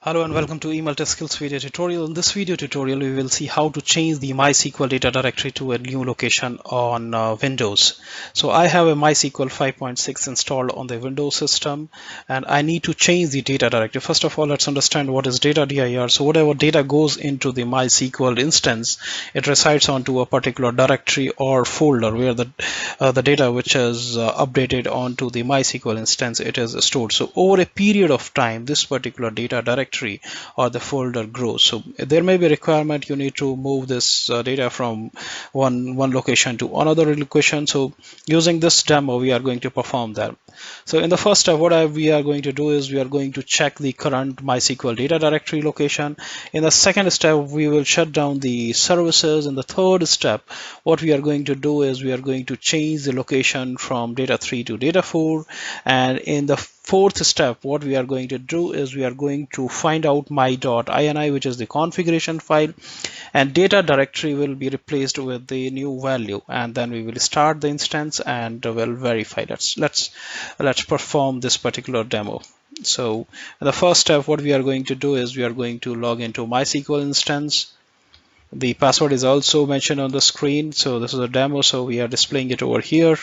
Hello and welcome to E-MultiSkills video tutorial. In this video tutorial, we will see how to change the MySQL data directory to a new location on Windows. So I have a MySQL 5.6 installed on the Windows system, and I need to change the data directory. First of all, let's understand what is datadir. So whatever data goes into the MySQL instance, it resides onto a particular directory or folder where the data which is updated onto the MySQL instance, it is stored. So over a period of time, this particular data directory or the folder grows. So there may be a requirement you need to move this data from one location to another location. So using this demo, we are going to perform that. So in the first step, what we are going to do is we are going to check the current MySQL data directory location. In the second step, we will shut down the services. In the third step, what we are going to do is we are going to change the location from data 3 to data 4. And in the fourth step, what we are going to do is we are going to find out my.ini, which is the configuration file, and data directory will be replaced with the new value, and then we will start the instance and we'll verify. Let's perform this particular demo. So in the first step, what we are going to do is we are going to log into MySQL instance. The password is also mentioned on the screen. So this is a demo, so we are displaying it over here.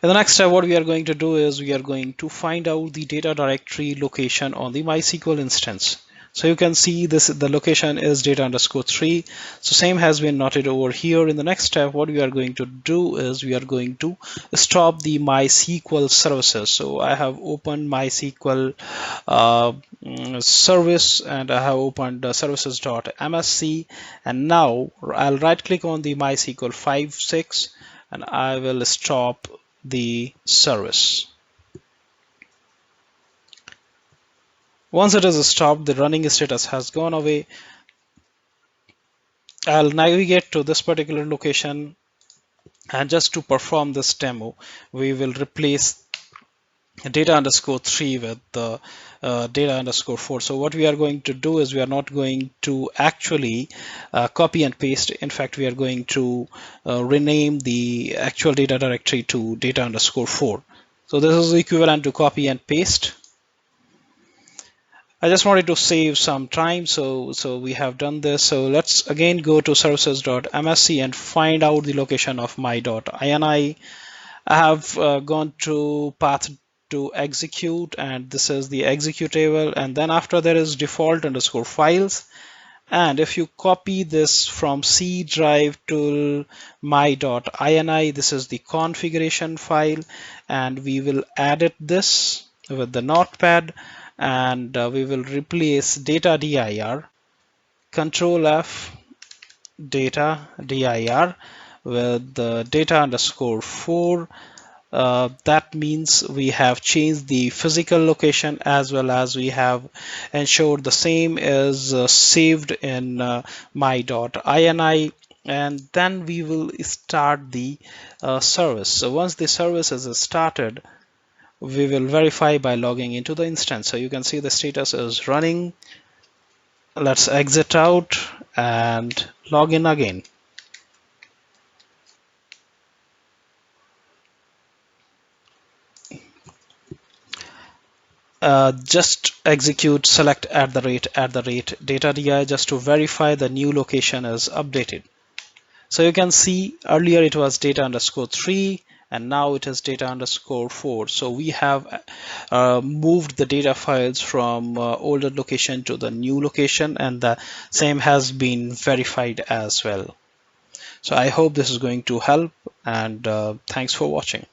In the next step, what we are going to do is we are going to find out the data directory location on the MySQL instance. So you can see the location is data_3. So same has been noted over here. In the next step, what we are going to do is we are going to stop the MySQL services. So I have opened MySQL service, and I have opened services.msc, and now I'll right click on the MySQL 5.6 and I will stop the service. Once it is stopped, the running status has gone away. I'll navigate to this particular location, and just to perform this demo, we will replace data_3 with the data_4. So what we are going to do is we are not going to actually copy and paste. In fact, we are going to rename the actual data directory to data_4. So this is equivalent to copy and paste. I just wanted to save some time, so we have done this. So let's again go to services.msc and find out the location of my.ini. I have gone to path to execute, and this is the executable, and then after there is default_files. And if you copy this from C drive to my.ini, this is the configuration file, and we will edit this with the notepad, and we will replace datadir, Control F, datadir with the data_4. That means we have changed the physical location as well as we have ensured the same is saved in my.ini, and then we will start the service. So once the service is started, we will verify by logging into the instance. So you can see the status is running. Let's exit out and log in again. Just execute select @datadir just to verify the new location is updated. So you can see earlier it was data_3 and now it is data_4. So we have moved the data files from older location to the new location, and the same has been verified as well. So I hope this is going to help, and thanks for watching.